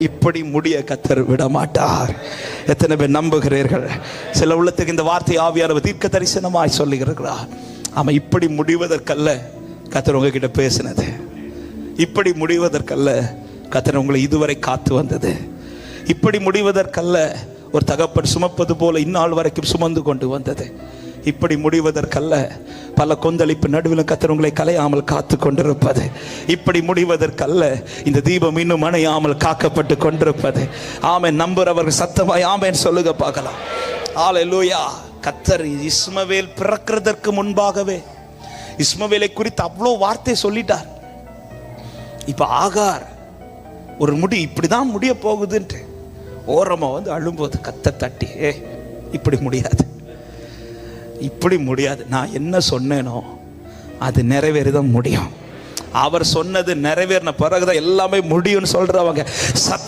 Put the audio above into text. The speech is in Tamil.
இப்படி முடிய கர்த்தர் விட மாட்டார். எத்தனை பேர் நம்புகிறீர்கள்? சில உள்ளத்துக்கு இந்த வார்த்தை ஆவியானவர் தீர்க்க தரிசனமாய் சொல்லுகிறார். ஆமா, இப்படி முடிவதற்கல்ல கர்த்தர் உங்ககிட்ட பேசினது. இப்படி முடிவதற்கல்ல கர்த்தர் உங்களை இதுவரை காத்து வந்தது. இப்படி முடிவதற்கல்ல ஒரு தகப்பன் சுமப்பது போல இந்நாள் வரைக்கும் சுமந்து கொண்டு வந்தது. இப்படி முடிவதற்கல்ல பல கொந்தளிப்பு நடுவில் கர்த்தர் உங்களை கலையாமல் காத்து கொண்டிருப்பது. இப்படி முடிவதற்கல்ல இந்த தீபம் இன்னும் அணையாமல் காக்கப்பட்டு கொண்டிருப்பது. ஆமென். நம்புறவர்கள் சத்தமாய் ஆமென் சொல்லுங்க பார்க்கலாம். ஹல்லேலூயா. கர்த்தர் இஸ்மவேல் பிறக்கிறதற்கு முன்பாகவே இஸ்மவேலை குறித்து அவ்வளோ வார்த்தை சொல்லிட்டார். இப்ப ஆகார் ஒரு முடி இப்படிதான் முடிய போகுதுன்ட்டு ஓரமா வந்து அழும்போது கர்த்தர் தட்டி, இப்படி முடியாது, இப்படி முடியாது. நான் என்ன சொன்னேனோ அது நிறைவேறதான் முடியும். அவர் சொன்னது நிறைவேறின பிறகுதான் எல்லாமே முடியும்னு சொல்றவங்க சத்த